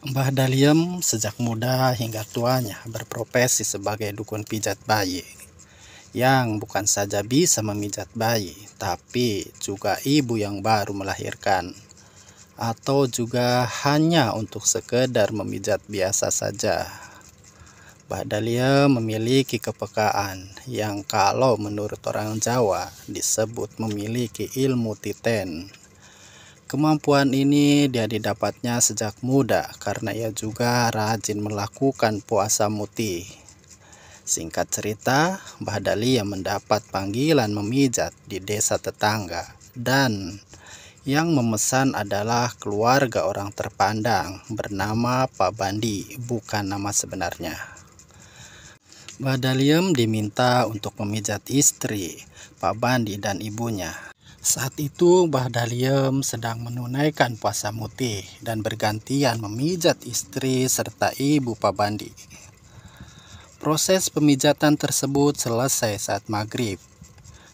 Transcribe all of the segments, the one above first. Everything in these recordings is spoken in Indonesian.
Mbah Daliem sejak muda hingga tuanya berprofesi sebagai dukun pijat bayi, yang bukan saja bisa memijat bayi, tapi juga ibu yang baru melahirkan, atau juga hanya untuk sekedar memijat biasa saja. Mbah Daliem memiliki kepekaan yang kalau menurut orang Jawa disebut memiliki ilmu titen. Kemampuan ini dia didapatnya sejak muda karena ia juga rajin melakukan puasa muti. Singkat cerita, Mbah Daliem mendapat panggilan memijat di desa tetangga dan yang memesan adalah keluarga orang terpandang bernama Pak Bandi, bukan nama sebenarnya. Mbah Daliem diminta untuk memijat istri Pak Bandi dan ibunya. Saat itu Mbah Daliem sedang menunaikan puasa muti dan bergantian memijat istri serta ibu Pak Bandi. Proses pemijatan tersebut selesai saat maghrib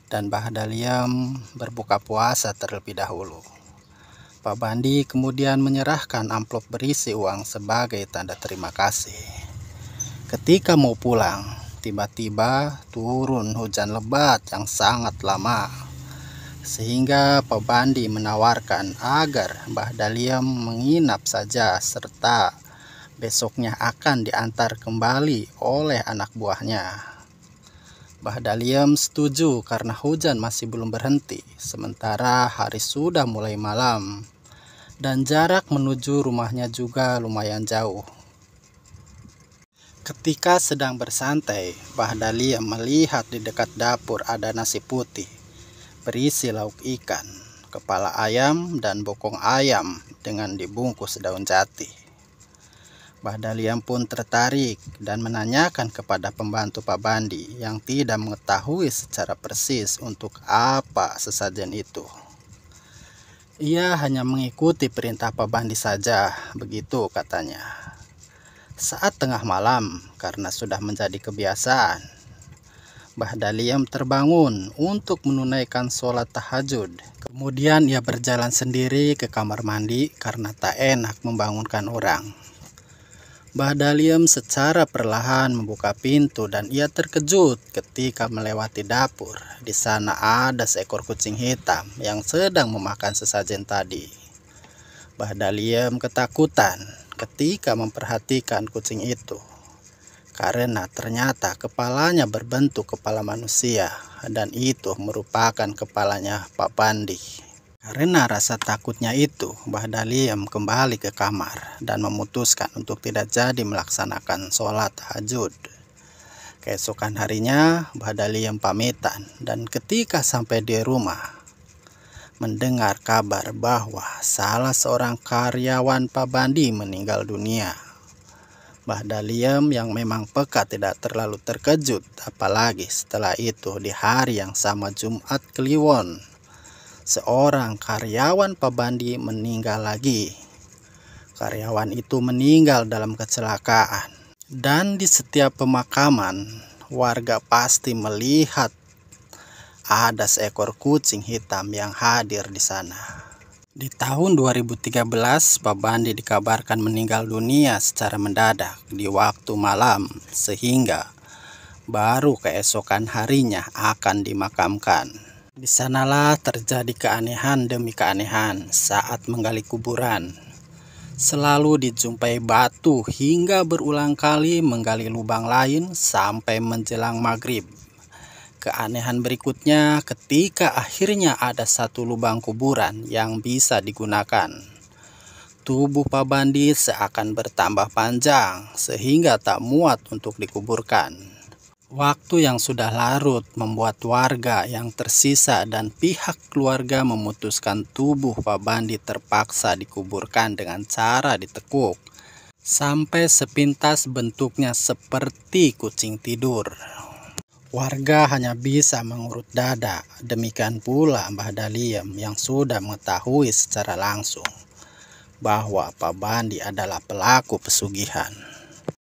dan Mbah Daliem berbuka puasa terlebih dahulu. Pak Bandi kemudian menyerahkan amplop berisi uang sebagai tanda terima kasih. Ketika mau pulang, tiba-tiba turun hujan lebat yang sangat lama, sehingga Pak Bandi menawarkan agar Mbah Daliem menginap saja serta besoknya akan diantar kembali oleh anak buahnya. Mbah Daliem setuju karena hujan masih belum berhenti, sementara hari sudah mulai malam dan jarak menuju rumahnya juga lumayan jauh. Ketika sedang bersantai, Mbah Daliem melihat di dekat dapur ada nasi putih berisi lauk ikan, kepala ayam, dan bokong ayam dengan dibungkus daun jati. Mbah Daliem pun tertarik dan menanyakan kepada pembantu Pak Bandi yang tidak mengetahui secara persis untuk apa sesajen itu. Ia hanya mengikuti perintah Pak Bandi saja, begitu katanya. Saat tengah malam, karena sudah menjadi kebiasaan, Mbah Daliem terbangun untuk menunaikan sholat tahajud. Kemudian ia berjalan sendiri ke kamar mandi karena tak enak membangunkan orang. Mbah Daliem secara perlahan membuka pintu dan ia terkejut ketika melewati dapur. Di sana ada seekor kucing hitam yang sedang memakan sesajen tadi. Mbah Daliem ketakutan ketika memperhatikan kucing itu, karena ternyata kepalanya berbentuk kepala manusia dan itu merupakan kepalanya Pak Bandi. Karena rasa takutnya itu, Mbah Daliem kembali ke kamar dan memutuskan untuk tidak jadi melaksanakan sholat tahajud. Keesokan harinya, Mbah Daliem pamitan dan ketika sampai di rumah, mendengar kabar bahwa salah seorang karyawan Pak Bandi meninggal dunia. Mbah Daliem yang memang peka tidak terlalu terkejut, apalagi setelah itu di hari yang sama Jumat Kliwon, seorang karyawan Pak Bandi meninggal lagi. Karyawan itu meninggal dalam kecelakaan, dan di setiap pemakaman warga pasti melihat ada seekor kucing hitam yang hadir di sana. Di tahun 2013, Pak Bandi dikabarkan meninggal dunia secara mendadak di waktu malam, sehingga baru keesokan harinya akan dimakamkan. Di sanalah terjadi keanehan demi keanehan saat menggali kuburan. Selalu dijumpai batu hingga berulang kali menggali lubang lain sampai menjelang maghrib. Keanehan berikutnya ketika akhirnya ada satu lubang kuburan yang bisa digunakan. Tubuh Pak Bandi seakan bertambah panjang sehingga tak muat untuk dikuburkan. Waktu yang sudah larut membuat warga yang tersisa dan pihak keluarga memutuskan tubuh Pak Bandi terpaksa dikuburkan dengan cara ditekuk sampai sepintas bentuknya seperti kucing tidur. Warga hanya bisa mengurut dada, demikian pula Mbah Daliem yang sudah mengetahui secara langsung bahwa Pak Bandi adalah pelaku pesugihan.